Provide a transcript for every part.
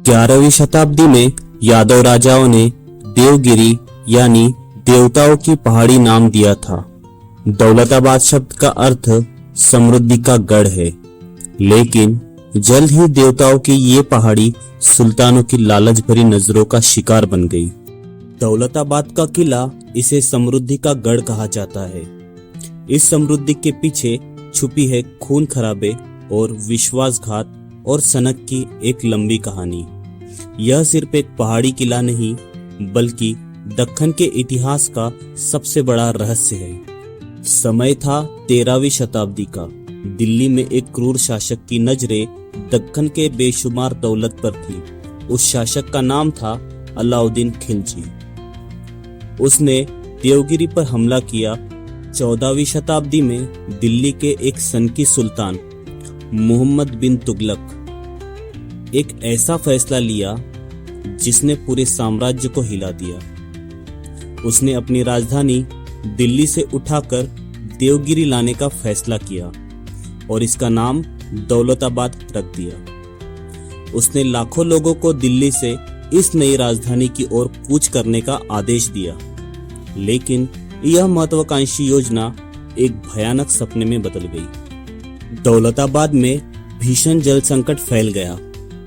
11वीं शताब्दी में यादव राजाओं ने देवगिरी यानी देवताओं की पहाड़ी नाम दिया था। दौलताबाद शब्द का अर्थ समृद्धि का गढ़ है, लेकिन जल्द ही देवताओं की ये पहाड़ी सुल्तानों की लालच भरी नजरों का शिकार बन गई। दौलताबाद का किला इसे समृद्धि का गढ़ कहा जाता है। इस समृद्धि के पीछे छुपी है खून खराबे और विश्वासघात और सनक की एक लंबी कहानी। यह सिर्फ एक पहाड़ी किला नहीं, बल्कि दक्कन के इतिहास का सबसे बड़ा रहस्य है। समय था 13वीं शताब्दी का। दिल्ली में एक क्रूर शासक की नजरें दक्कन के बेशुमार दौलत पर थी। उस शासक का नाम था अलाउद्दीन खिलजी। उसने देवगिरी पर हमला किया। 14वीं शताब्दी में दिल्ली के एक सनकी सुल्तान मोहम्मद बिन तुगलक एक ऐसा फैसला लिया जिसने पूरे साम्राज्य को हिला दिया। उसने अपनी राजधानी दिल्ली से उठाकर देवगिरी लाने का फैसला किया और इसका नाम दौलताबाद रख दिया। उसने लाखों लोगों को दिल्ली से इस नई राजधानी की ओर कूच करने का आदेश दिया, लेकिन यह महत्वाकांक्षी योजना एक भयानक सपने में बदल गई। दौलताबाद में भीषण जल संकट फैल गया।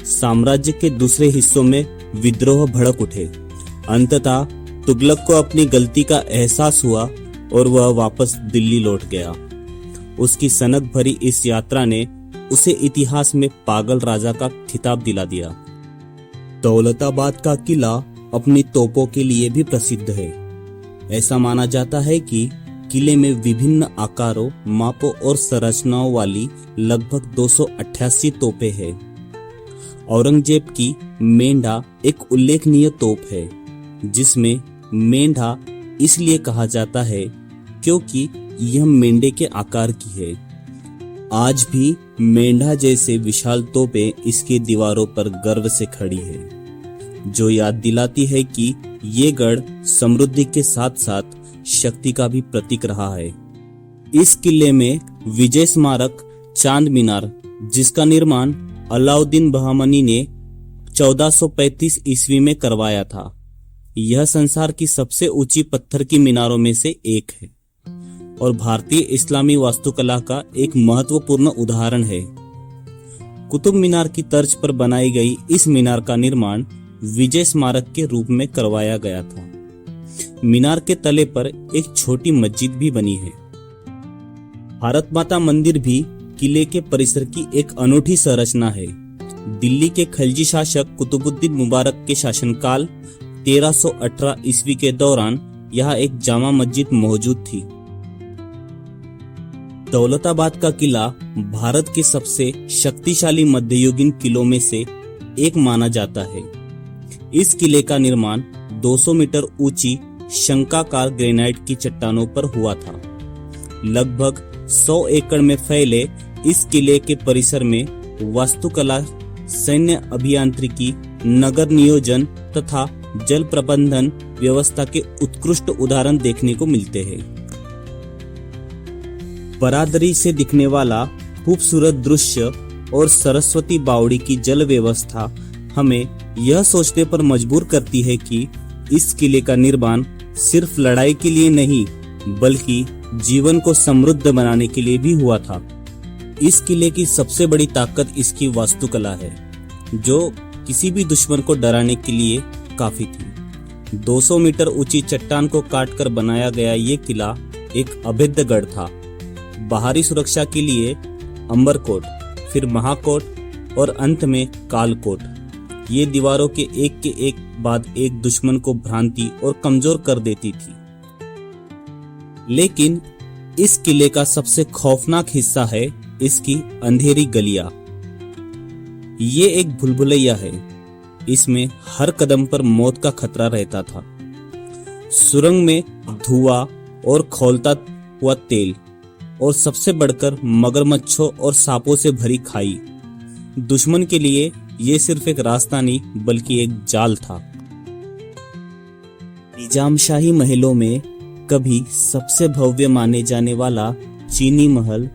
साम्राज्य के दूसरे हिस्सों में विद्रोह भड़क उठे। अंततः तुगलक को अपनी गलती का एहसास हुआ और वह वापस दिल्ली लौट गया। उसकी सनक भरी इस यात्रा ने उसे इतिहास में पागल राजा का खिताब दिला दिया। दौलताबाद का किला अपनी तोपों के लिए भी प्रसिद्ध है। ऐसा माना जाता है कि किले में विभिन्न आकारों, मापों और संरचनाओं वाली लगभग 288 तोपें हैं। औरंगजेब की मेंढा एक उल्लेखनीय तोप है, जिसमें मेंढा इसलिए कहा जाता है क्योंकि यह मेंढे के आकार की है। आज भी मेंढा जैसे विशाल तोपें इसकी दीवारों पर गर्व से खड़ी है, जो याद दिलाती है कि ये गढ़ समृद्धि के साथ साथ शक्ति का भी प्रतीक रहा है। इस किले में विजय स्मारक चांद मीनार, जिसका निर्माण अलाउद्दीन बहामनी ने 1435 ईस्वी में करवाया था, यह संसार की सबसे ऊंची पत्थर की मीनारों में से एक है और भारतीय इस्लामी वास्तुकला का एक महत्वपूर्ण उदाहरण है। कुतुब मीनार की तर्ज पर बनाई गई इस मीनार का निर्माण विजय स्मारक के रूप में करवाया गया था। मीनार के तले पर एक छोटी मस्जिद भी बनी है। भारत माता मंदिर भी किले के परिसर की एक अनूठी संरचना है। दिल्ली के खलजी शासक कुतुबुद्दीन मुबारक के शासनकाल 1318 ईस्वी के दौरान यहाँ एक जामा मस्जिद मौजूद थी। दौलताबाद का किला भारत के सबसे शक्तिशाली मध्ययुगीन किलों में से एक माना जाता है। इस किले का निर्माण 200 मीटर ऊंची शंकाकार ग्रेनाइट की चट्टानों पर हुआ था। लगभग 100 एकड़ में फैले इस किले के परिसर में वास्तुकला, सैन्य अभियांत्रिकी, नगर नियोजन तथा जल प्रबंधन व्यवस्था के उत्कृष्ट उदाहरण देखने को मिलते हैं। बरादरी से दिखने वाला खूबसूरत दृश्य और सरस्वती बावड़ी की जल व्यवस्था हमें यह सोचने पर मजबूर करती है कि इस किले का निर्माण सिर्फ लड़ाई के लिए नहीं, बल्कि जीवन को समृद्ध बनाने के लिए भी हुआ था। इस किले की सबसे बड़ी ताकत इसकी वास्तुकला है, जो किसी भी दुश्मन को डराने के लिए काफी थी। 200 मीटर ऊंची चट्टान को काटकर बनाया गया ये किला एक अभेद्य गढ़ था। बाहरी सुरक्षा के लिए अंबरकोट, फिर महाकोट और अंत में कालकोट, ये दीवारों के एक बाद एक दुश्मन को भ्रांति और कमजोर कर देती थी। लेकिन इस किले का सबसे खौफनाक हिस्सा है इसकी अंधेरी गलियां। ये एक भूलभुलैया है। इसमें हर कदम पर मौत का खतरा रहता था। सुरंग में धुआं और खौलता हुआ तेल, और सबसे बढ़कर मगरमच्छों और सांपों से भरी खाई। दुश्मन के लिए ये सिर्फ एक रास्ता नहीं, बल्कि एक जाल था। निजामशाही महलों में कभी सबसे भव्य माने जाने वाला चीनी महल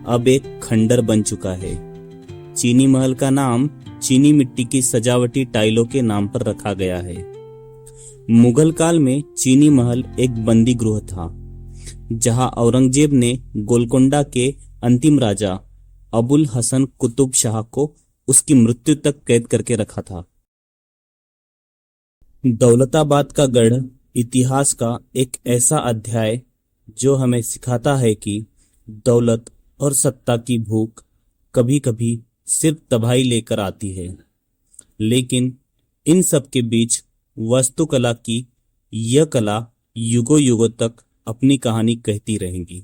अब एक खंडर बन चुका है। चीनी महल का नाम चीनी मिट्टी की सजावटी टाइलों के नाम पर रखा गया है। मुगल काल में चीनी महल एक बंदी गृह था, जहां औरंगजेब ने गोलकोंडा के अंतिम राजा अबुल हसन कुतुब शाह को उसकी मृत्यु तक कैद करके रखा था। दौलताबाद का गढ़ इतिहास का एक ऐसा अध्याय जो हमें सिखाता है कि दौलत और सत्ता की भूख कभी कभी सिर्फ तबाही लेकर आती है, लेकिन इन सब के बीच वास्तुकला की यह कला युगों युगों तक अपनी कहानी कहती रहेगी।